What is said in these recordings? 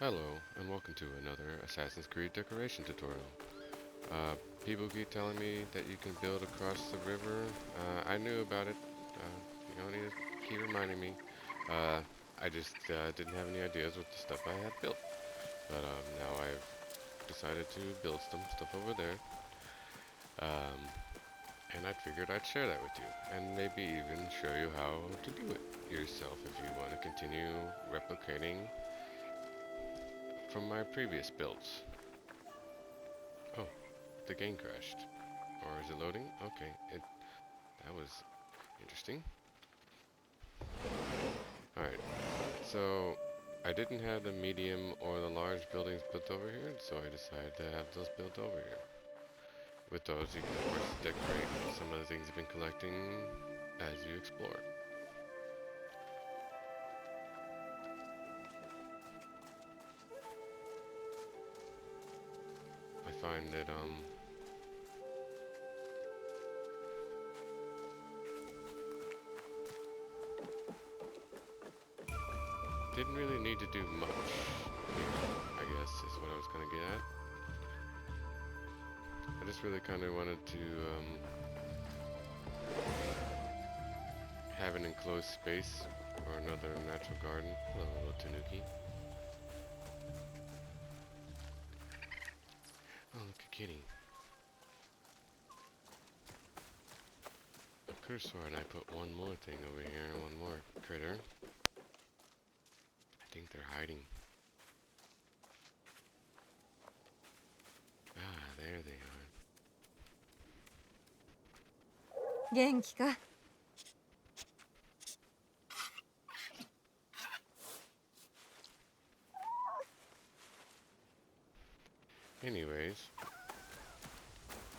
Hello, and welcome to another Assassin's Creed decoration tutorial. Uh, People keep telling me that you can build across the river. I knew about it. You don't need to keep reminding me. Uh, I just didn't have any ideas with the stuff I had built. But now I've decided to build some stuff over there. Um, and I figured I'd share that with you. And maybe even show you how to do it yourself if you want to continue replicating from my previous builds. Oh, the game crashed. Or is it loading? Okay, that was interesting. Alright, so I didn't have the medium or the large buildings built over here, so I decided to have those built over here. With those, you can of course decorate some of the things you've been collecting as you explore. I find that didn't really need to do much here, I guess is what I was gonna get at. I just really kind of wanted to have an enclosed space or another natural garden. Hello, little Tanuki. Oh, look, a kitty. I could have sworn I put one more thing over here, one more critter. I think they're hiding. Ah, there they are. 元気か Anyways,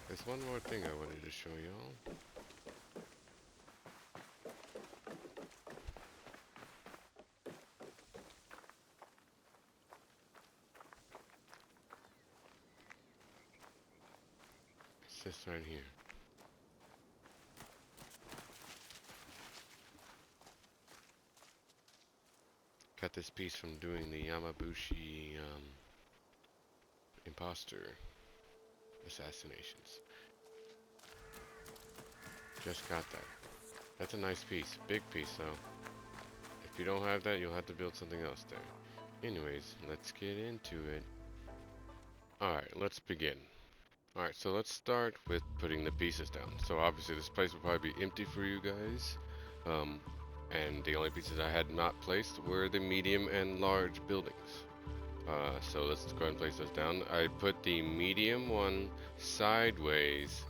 there's one more thing I wanted to show y'all. It's this right here. Got this piece from doing the Yamabushi imposter assassinations. Just got that. That's a nice piece. Big piece though. If you don't have that, you'll have to build something else there. Anyways, let's get into it. Alright, let's begin. Alright, so let's start with putting the pieces down. So obviously this place will probably be empty for you guys. And the only pieces I had not placed were the medium and large buildings. So let's go ahead and place those down. I put the medium one sideways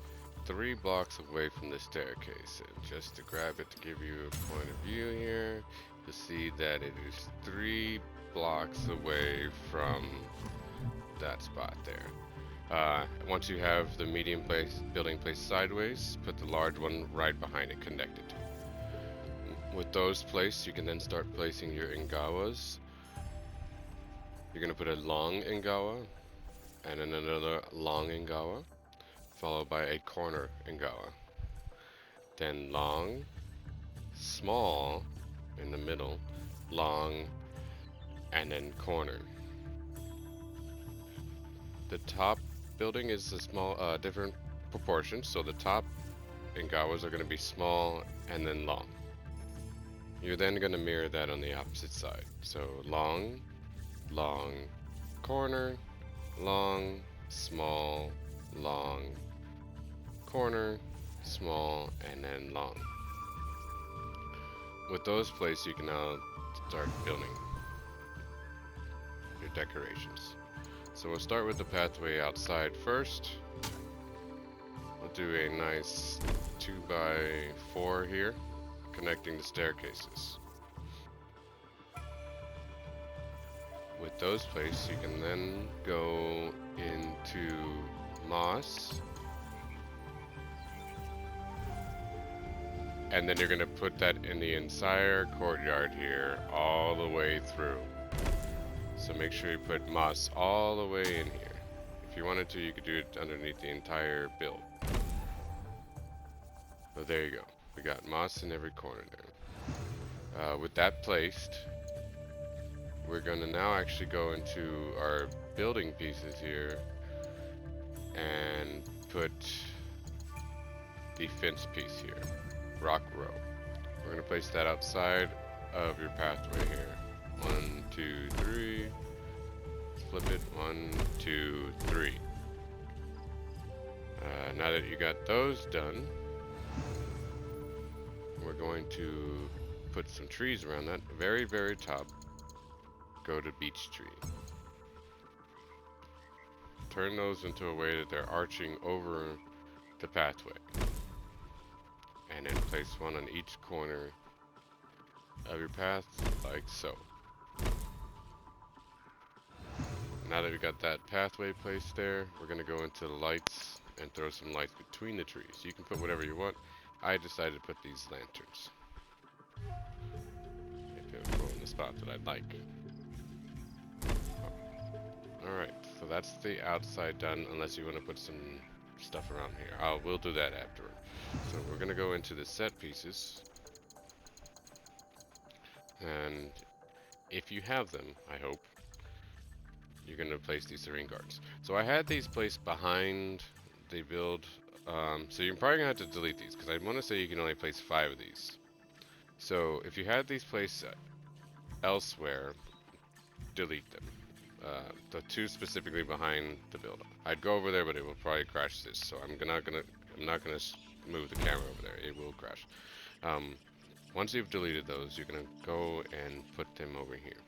3 blocks away from the staircase. And just to grab it to give you a point of view here, you'll see that it is 3 blocks away from that spot there. Once you have the medium building placed sideways, put the large one right behind it connected. With those placed, you can then start placing your Ingawas. You're going to put a long Ingawa, and then another long Ingawa, followed by a corner Ingawa. Then long, small, in the middle, long, and then corner. The top building is a small, different proportions, so the top Ingawas are going to be small and then long. You're then going to mirror that on the opposite side. So long, long, corner, long, small, long, corner, small, and then long. With those placed, you can now start building your decorations. So we'll start with the pathway outside first. We'll do a nice 2x4 here, connecting the staircases. With those placed, you can then go into moss. And then you're going to put that in the entire courtyard here, all the way through. So make sure you put moss all the way in here. If you wanted to, you could do it underneath the entire build. So there you go. We got moss in every corner there. With that placed, we're we're going to now actually go into our building pieces here and put the fence piece here, rock row. We're going to place that outside of your pathway here. 1, 2, 3. Flip it. 1, 2, 3. Now that you got those done, we're going to put some trees around that. Very, very top, go to beech tree. Turn those into a way that they're arching over the pathway. And then place one on each corner of your path, like so. Now that we got that pathway placed there, we're going to go into the lights and throw some lights between the trees. You can put whatever you want. I decided to put these lanterns. If it would go in the spot that I'd like. Alright, so that's the outside done, unless you want to put some stuff around here. We'll do that afterward. So we're going to go into the set pieces. And if you have them, I hope, you're going to place these serene guards. So I had these placed behind the build. So you're probably going to have to delete these, because I want to say you can only place 5 of these. So if you had these placed elsewhere, delete them. The 2 specifically behind the build. I'd go over there, but it will probably crash this. So I'm not gonna move the camera over there. It will crash. Once you've deleted those, you're gonna go and put them over here,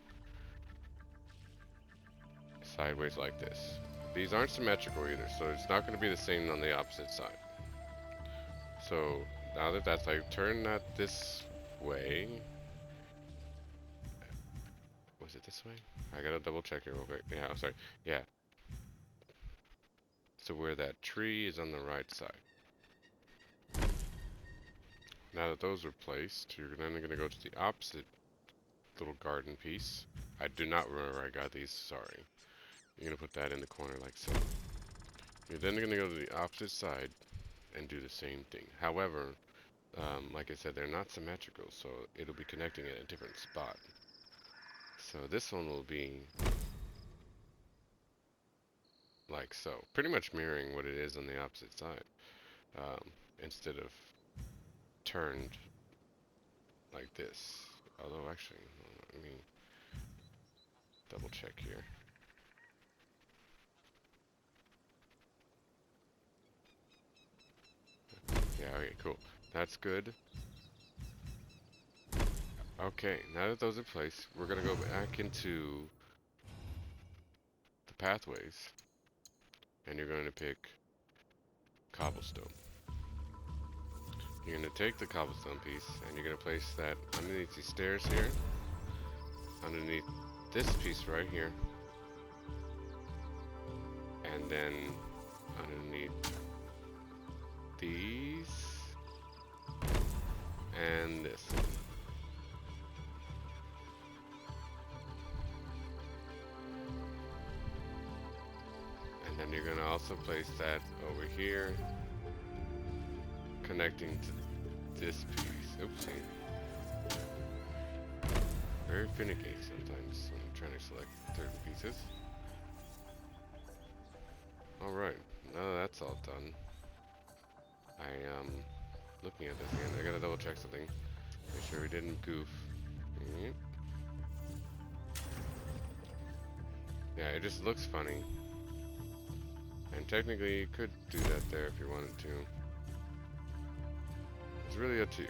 sideways like this. These aren't symmetrical either, so it's not gonna be the same on the opposite side. So now that that's like, turn that this way. Was it this way? I gotta double check here real quick. Yeah, I'm sorry. Yeah. So where that tree is on the right side. Now that those are placed, you're then gonna go to the opposite little garden piece. I do not remember where I got these, sorry. You're gonna put that in the corner like so. You're then gonna go to the opposite side and do the same thing. However, like I said, they're not symmetrical, so it'll be connecting at a different spot. So this one will be like so. Pretty much mirroring what it is on the opposite side. Instead of turned like this. Although actually, let me double check here. Yeah, okay, cool. That's good. Okay, now that those are placed, we're gonna go back into the pathways, and you're going to pick cobblestone. You're going to take the cobblestone piece, and you're going to place that underneath these stairs here, underneath this piece right here, and then underneath these, and this one. And then you're going to also place that over here, connecting to this piece. Oopsie. Very finicky sometimes when I'm trying to select certain pieces. Alright, now that that's all done, I am looking at this again. I gotta double check something. Make sure we didn't goof. Yeah, it just looks funny. And technically, you could do that there if you wanted to. It's really up to you.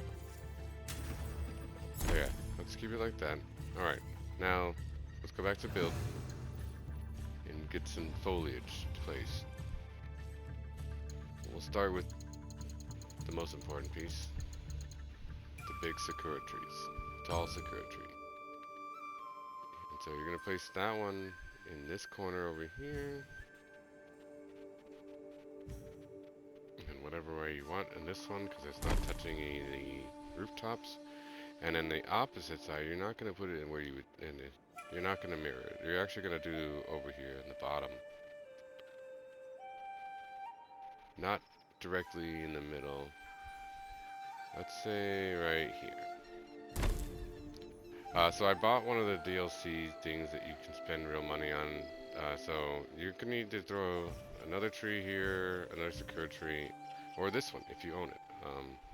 So yeah, let's keep it like that. Alright, now let's go back to build and get some foliage placed. We'll start with the most important piece. The big sakura trees. Tall sakura tree. And so you're going to place that one in this corner over here. In whatever way you want in this one, because it's not touching any of the rooftops. And then the opposite side, you're not going to put it in where you would, you're not going to mirror it. You're actually going to do over here in the bottom. Not directly in the middle. Let's say right here. So I bought one of the DLC things that you can spend real money on. So you're gonna need to throw another tree here, another secure tree, or this one if you own it.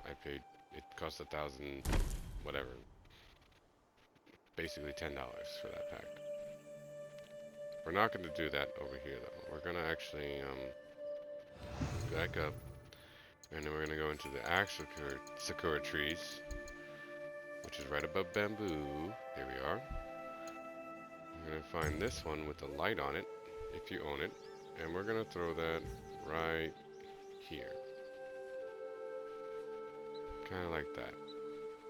I paid. It cost 1,000, whatever, basically $10 for that pack. We're not gonna do that over here though. We're gonna actually back up, and then we're gonna go into the actual sakura trees, which is right above bamboo. Here we are. We're gonna find this one with the light on it, if you own it, and we're gonna throw that right here. Kinda like that.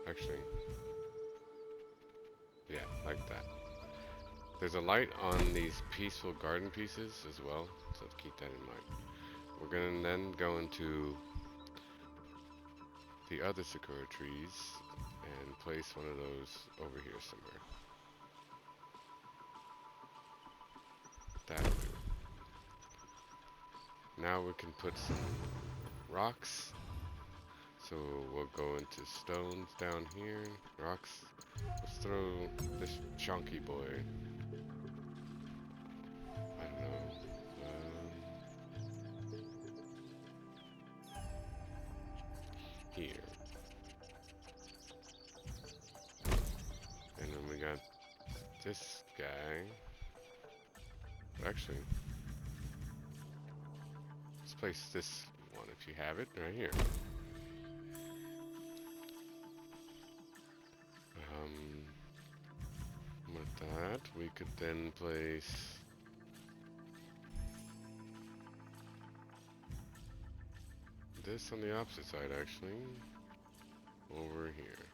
Actually, yeah, like that. There's a light on these peaceful garden pieces as well, so keep that in mind. We're gonna then go into the other sakura trees and place one of those over here somewhere. That'll do. Now we can put some rocks. So we'll go into stones down here, rocks. Let's throw this chunky boy. I don't know. Here. And then we got this guy. Actually, let's place this one if you have it right here. With that, we could then place this on the opposite side, actually, over here.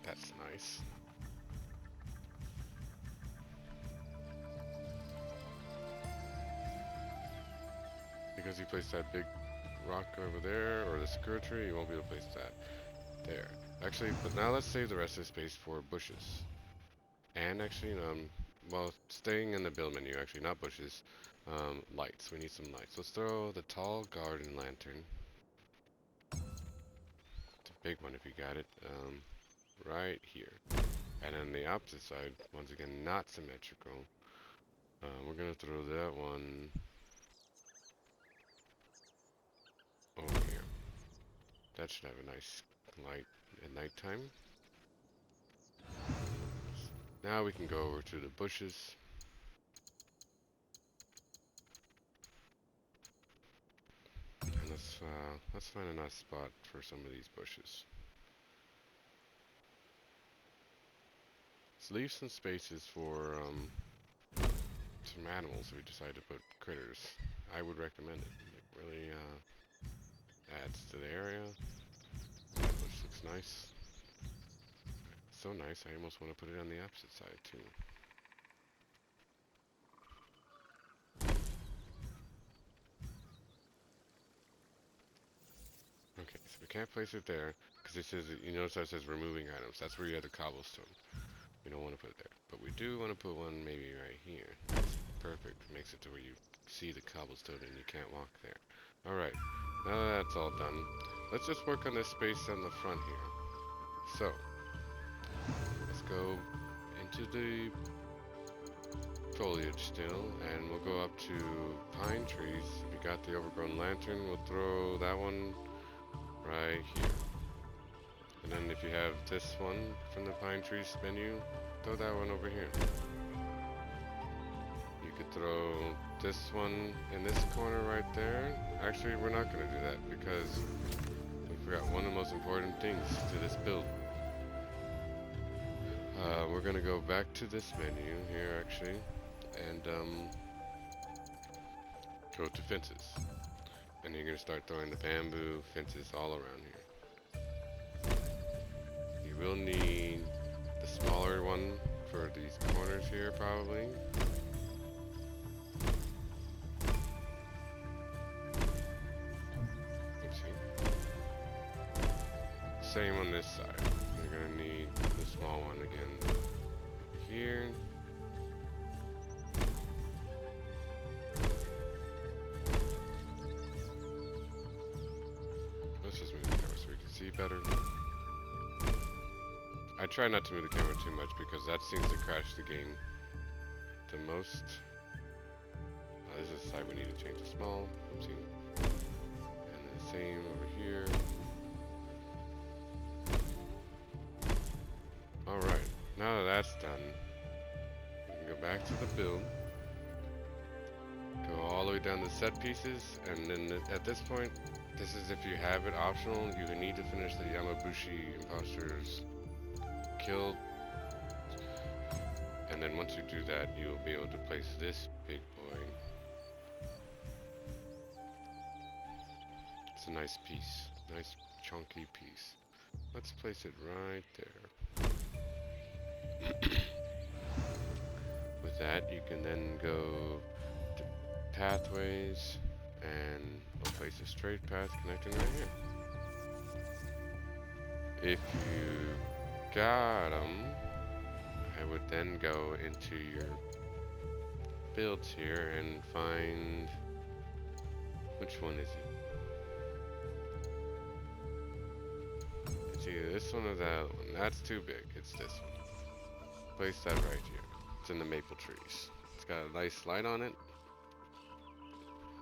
That's nice. Because you placed that big rock over there, or the sakura tree, you won't be able to place that there. Actually, but now let's save the rest of the space for bushes. And actually, well, staying in the build menu, actually, not bushes, lights. We need some lights. Let's throw the tall garden lantern. It's a big one if you got it. Right here. And then the opposite side, once again, not symmetrical. We're gonna throw that one over here. That should have a nice light at nighttime. Now we can go over to the bushes. And let's find a nice spot for some of these bushes. Let's leave some spaces for some animals if we decide to put critters. I would recommend it. It really adds to the area. That bush looks nice. So nice, I almost want to put it on the opposite side too. Okay, so we can't place it there because it says, you notice that it says removing items. That's where you have the cobblestone. We don't want to put it there, but we do want to put one maybe right here. That's perfect. Makes it to where you see the cobblestone and you can't walk there. All right, now that that's all done, let's just work on this space on the front here. So let's go into the foliage still, and we'll go up to pine trees. We got the overgrown lantern. We'll throw that one right here. And then if you have this one from the pine trees menu, throw that one over here. You could throw this one in this corner right there. Actually, we're not going to do that because we forgot one of the most important things to this build. We're going to go back to this menu here actually and go to fences. And you're going to start throwing the bamboo fences all around here. You will need the smaller one for these corners here probably. Same on this side. You're gonna need the small one again here. Let's just move the camera so we can see better. try not to move the camera too much because that seems to crash the game the most. This is the side we need to change to small. Oopsie. And then the same over here. Alright, now that that's done, we can go back to the build. Go all the way down to set pieces, and then at this point, this is if you have it optional, you need to finish the Yamabushi imposters killed. And then once you do that, you will be able to place this big boy. It's a nice piece, nice chunky piece. Let's place it right there. With that, you can then go to pathways, and we'll place a straight path connecting right here. If you got them, I would then go into your builds here and find, which one is it? It's either this one or that one. That's too big. It's this one. Place that right here. It's in the maple trees. It's got a nice light on it,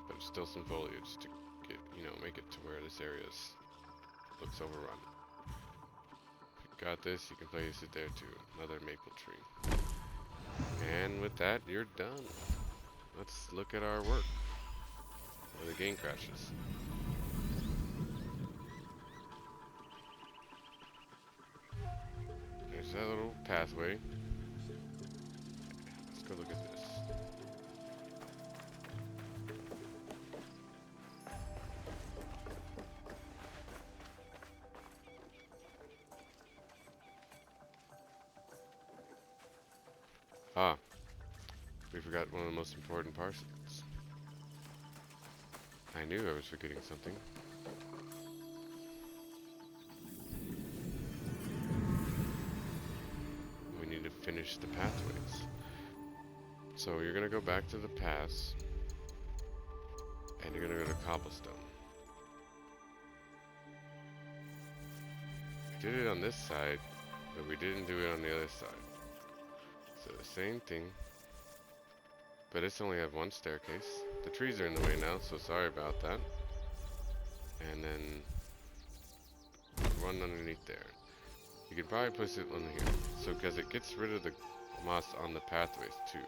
but still some foliage to get, make it to where this area looks overrun. If you got this, you can place it there too. Another maple tree. And with that, you're done. Let's look at our work. Where the game crashes. There's that little pathway. Let's go look at this. Ah, we forgot one of the most important parts. I knew I was forgetting something. We need to finish the pathways. So you're gonna go back to the paths, and you're gonna go to cobblestone. We did it on this side, but we didn't do it on the other side. So the same thing, but it's only have one staircase. The trees are in the way now, so sorry about that. And then one underneath there. You could probably place it on here, so because it gets rid of the moss on the pathways too.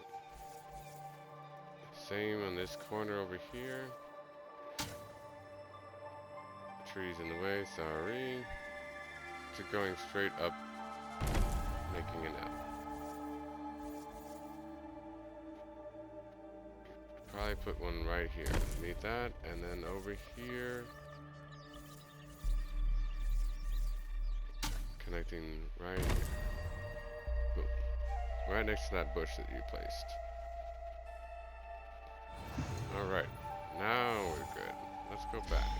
Same on this corner over here. The trees in the way, sorry. It's going straight up, making an L. Probably put one right here underneath that, and then over here, connecting right here. Boom. Right next to that bush that you placed. Alright, now we're good. Let's go back.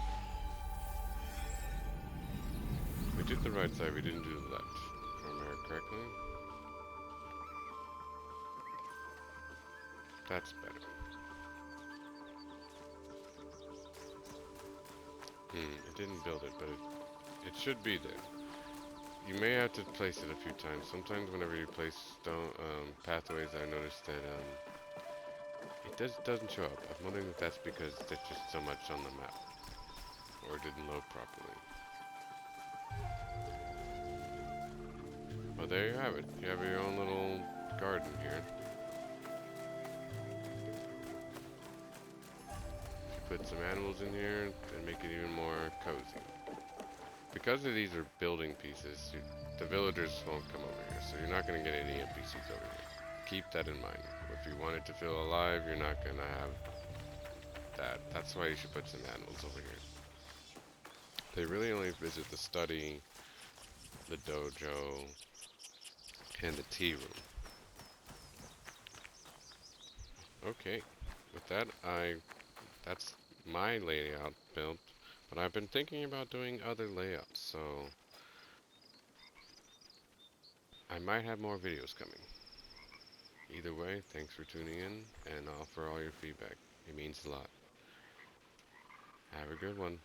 We did the right side, we didn't do the left. If I remember correctly. That's better. It didn't build it, but it should be there. You may have to place it a few times. Sometimes whenever you place stone pathways, I noticed that it doesn't show up. I'm wondering if that's because there's just so much on the map, or it didn't load properly. Well, there you have it. You have your own little garden here. Put some animals in here and make it even more cozy. Because of these are building pieces, the villagers won't come over here, so you're not going to get any NPCs over here. Keep that in mind. If you want it to feel alive, you're not going to have that. That's why you should put some animals over here. They really only visit the study, the dojo, and the tea room. Okay, with that, that's my layout built, but I've been thinking about doing other layouts, so I might have more videos coming. Either way, thanks for tuning in, and for all your feedback. It means a lot. Have a good one.